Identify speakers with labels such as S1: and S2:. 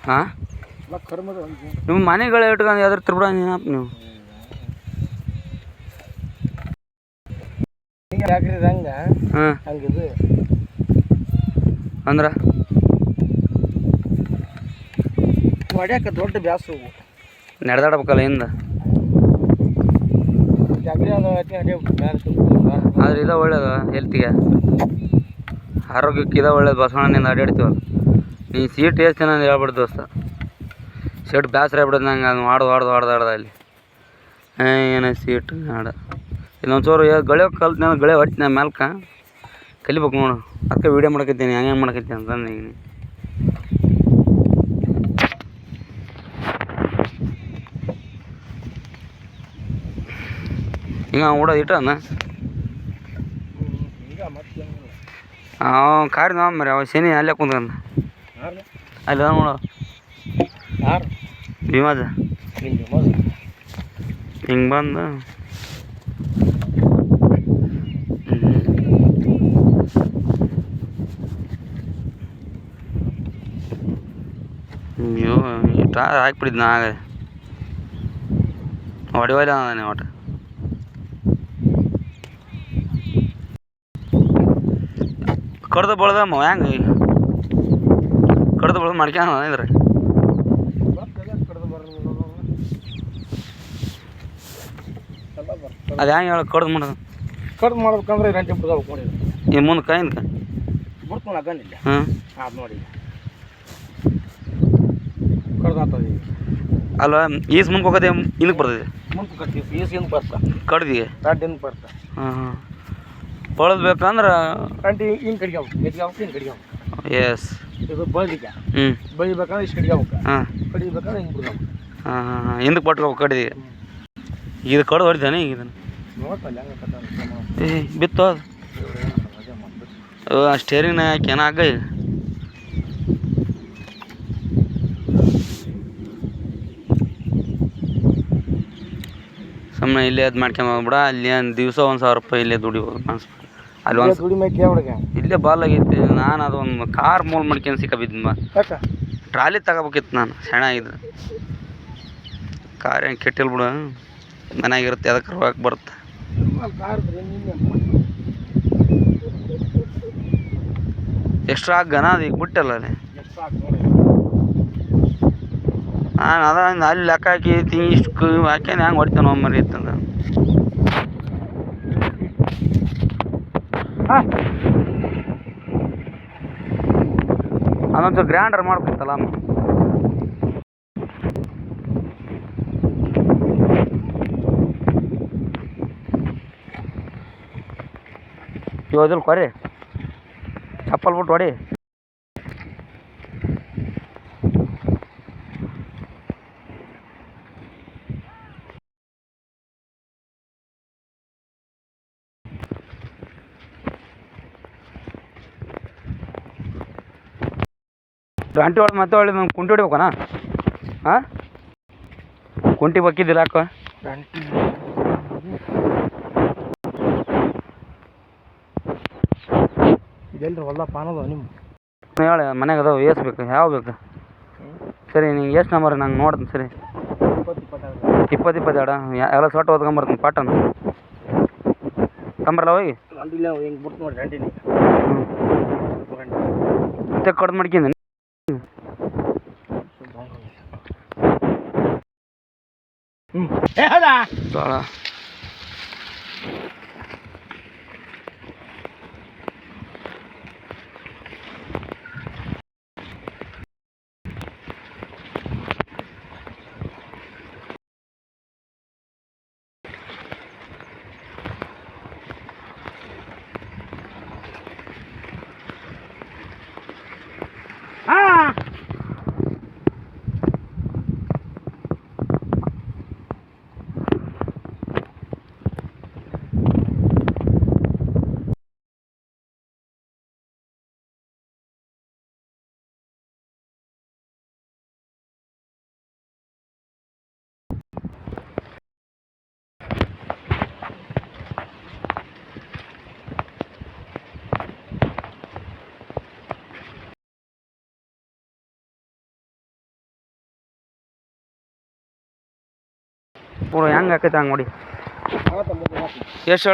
S1: ಹಾಂ ನಿಮ್ಮ ಮನೆಗಳು ಇಟ್ಕೊಂಡು ಯಾವ್ದಾರು ತಿರ್ಬಿಡ ನೀವು ಹಾಂ ಅಂದ್ರೆ
S2: ಹೊಡ್ಯಾಕ ದೊಡ್ಡ ಬ್ಯಾಸು
S1: ನಡೆದಾಡ್ಬೇಕಲ್ಲ ಹಿಂದ ಆದ್ರೆ ಇದ ಒಳ್ಳೇದು ಹೆಲ್ತಿಗೆ ಆರೋಗ್ಯಕ್ಕೆ ಇದ ಒಳ್ಳೇದು ಬಸವಣ್ಣನಿಂದ ಅಡ್ಡಾಡ್ತೀವಲ್ಲ ನೀ ಸೀಟ್ ಎಷ್ಟು ಜನ ಹೇಳ್ಬಿಡು ದೋಸ್ತ ಸೀಟ್ ಬ್ಯಾಸ್ರ ಆಗ್ಬಿಡೋದು ನಂಗೆ ಅದು ಹೊಡ್ದು ಅಲ್ಲಿ ಏನೋ ಸೀಟ್ ಹಾಡು ಇನ್ನೊಂದು ಚೂರು ಗಳೆ ಕಲ್ತು ನಾನು ಗಳೆ ಹೊಡ್ತೀನಿ ನಾನು ಮ್ಯಾಲ್ಕ ಕಲಿಬೇಕು ನೋಡು ಅದಕ್ಕೆ ವೀಡಿಯೋ ಮಾಡಕತ್ತೀನಿ ಹಂಗೆ ಮಾಡಕತ್ತೀನಿ ಅಂತಂದು ಈಗ ಈಗ ಓಡೋದು ಇಟ್ಟನ ಕಾರಿ ನಾವು ಮರಿ ಅವ ಶನಿ ಅಲ್ಲೇ ಕುಂತ್ಕಂದ ಅಲ್ಲಿ ನೋಡು ಭೀಮಾಜ ಹಿಂಗೆ ಬಂದು ಅಯ್ಯೋ ಈ ಟಾರ್ ಹಾಕ್ಬಿಟ್ಟಿದ್ದು ನಾ ಆಗ ಹೊಡಿವಲ್ಲ ನಾನು ಒಟ್ಟು ಕಡ್ದು ಬಳದಮ್ಮ ಹೆಂಗೆ ಕಡ್ದು ಬಳದು ಮಾಡ್ಕ್ಯಾನ ಇದ್ರೆ ಅದು ಹೆಂಗೆ ಹೇಳ ಕಡ್ದು ಮಾಡೋದು
S2: ಮಾಡ್ಬೇಕಂದ್ರೆ ಗಂಟೆ ಬಿಡ್ಬೇಕು ನೋಡಿ
S1: ಈ ಮುಂದೆ ಕೈಯಿಂದ
S2: ಬಿಡ್ತು ಗಂಡಿಲ್ಲ
S1: ಹ್ಞೂ
S2: ಅದು ನೋಡಿ ಕಡ್ದು ಆಗ್ತದೆ
S1: ಅಲ್ಲ ಈಸ್ ಮುಂದೆ ಹೋಗೋದೇ ಹಿಂದಕ್ಕೆ ಬರ್ತದೆ
S2: ಮುಂದೆ ಕಟ್ತೀವಿ ಈಸ್ ಹಿಂದೆ ಬರ್ತಾ
S1: ಕಡ್ದಿಗೆ
S2: ದಡ್ಡ ಹಿಂದೆ ಬರ್ತಾ
S1: ಹಾಂ ಬಳದ್ಬೇಕಂದ್ರೆ
S2: ಗಂಟೆ ಹಿಂಗೆ ಕಡಿಗ್ಯಾವ ಮೆತ್ಗಾವ್ಬೇಕು ಹಿಂಗೆ ಕಡಿಗ್ಯಾವ
S1: ಎಸ್
S2: ಇದು ಬಳ್ದಿಗೆ
S1: ಹ್ಞೂ
S2: ಬಳಿಬೇಕಂದ್ರೆ ಇಷ್ಟು ಕಡಿಗ್ಯಾವಕ್ಕೆ
S1: ಹಾಂ
S2: ಕಡಿಬೇಕಂದ್ರೆ ಹಿಂಗೆ ಬಿಡ್ಬೇಕು
S1: ಹಾಂ ಹಿಂದಕ್ಕೆ ಪಟ್ಕೋಬೇಕು ಕಡ್ದಿಗೆ ಇದು ಕಡ್ದು ಹೊಡಿತಾನೆ ಈಗ ಇದನ್ನು
S2: ನೋಡ್ತಲ್ಲ ಹೆಂಗೆ
S1: ಏ ಬಿತ್ತು ಅದು ಸ್ಟೇರಿಂಗ್ನ ಹಾಕಿ ಏನೋ ಆಗ ಈಗ ಸುಮ್ಮನೆ ಇಲ್ಲೇ ಅದು ಮಾಡ್ಕೊಂಡ್ಬಿಡ ಅಲ್ಲಿ ಒಂದು ದಿವಸ 1,000 ರೂಪಾಯಿ ಇಲ್ಲೇ ದುಡಿಬೋದು ಅನ್ಸ್ಬಿಟ್ಟು ಅಲ್ಲಿ ಒಂದು ಇಲ್ಲೇ ಬಾಲ್ ಆಗೈತಿ ನಾನು ಅದೊಂದು ಕಾರ್ ಮೂಲ್ ಮಾಡ್ಕೊಂಡು ಸಿಕ್ಕಬಿದ್ದು ಟ್ರಾಲಿ ತಗೋಬೇಕಿತ್ತು ನಾನು ಚೆನ್ನಾಗಿದ್ರೆ ಕಾರ್ ಹೆಂಗೆ ಕೆಟ್ಟಿಲ್ಲ ಬಿಡು ಮನೆಯಾಗಿರುತ್ತೆ ಅದಕ್ಕೆ ಹೋಗಕ್ಕೆ ಬರುತ್ತೆ ಎಕ್ಸ್ಟ್ರಾ ಆಗನ ಅದು ಈಗ ಬಿಟ್ಟಲ್ಲ ಅಲ್ಲಿ ನಾನು ಅದ ಅಲ್ಲಿ ಲೆಕ್ಕ ಹಾಕಿ ಇಷ್ಟು ಹಾಕ್ಯಾನ ಹೆಂಗೆ ಹೊಡಿತಾನೆ ಮರಿ ಇತ್ತಂದ ಅದೊಂದು ಗ್ರ್ಯಾಂಡರ್ ಮಾಡ್ಕೊತಲ್ಲ ಇವದಿಲ್ಲ ಕೊರಿ ಚಪ್ಪಲ್ ಬಿಟ್ಟು ಹೊಡಿ ಗಂಟೆ ಹೊಡೆದು ಮತ್ತೆ ಹೊಳ್ಳಿ ನಾನು ಕುಂಟಿ ಹೊಡಿಬೇಕನ ಹಾಂ ಕುಂಟಿ ಬಕ್ಕಿದ್ದಿಲ್ಲ ಹಾಕೋ
S2: ಇದೆಲ್ರಿ ಹೊಲ ಪಾನದ ನಿಮ್ಮ
S1: ಹೇಳಿ ಮನೆಗೆ ಅದಾವ ಎಷ್ಟು ಬೇಕು ಯಾವ ಬೇಕು ಸರಿ ನೀವು ಎಷ್ಟು ನಂಬರ್ ನಂಗೆ ನೋಡ್ತೀನಿ ಸರಿ 22 ಎಲ್ಲ ಸೊಟ್ಟು ಓದ್ಕೊಂಬರ್ತೀನಿ ಪಾಟನ ಕಂಬರಲ್ಲ ಹೋಗಿ
S2: ಹಿಂಗೆ ಬಿಟ್ಟು ನೋಡಿ ಗಂಟಿನಿ
S1: ಮತ್ತೆ ಕಡ್ದು ಮಾಡ್ಕೊಂಡಿ ಭಾಳ ಪೂರ ಹೆಂಗೆ ಆಕೈತೆ ಹಂಗೆ ನೋಡಿ ಎಷ್ಟು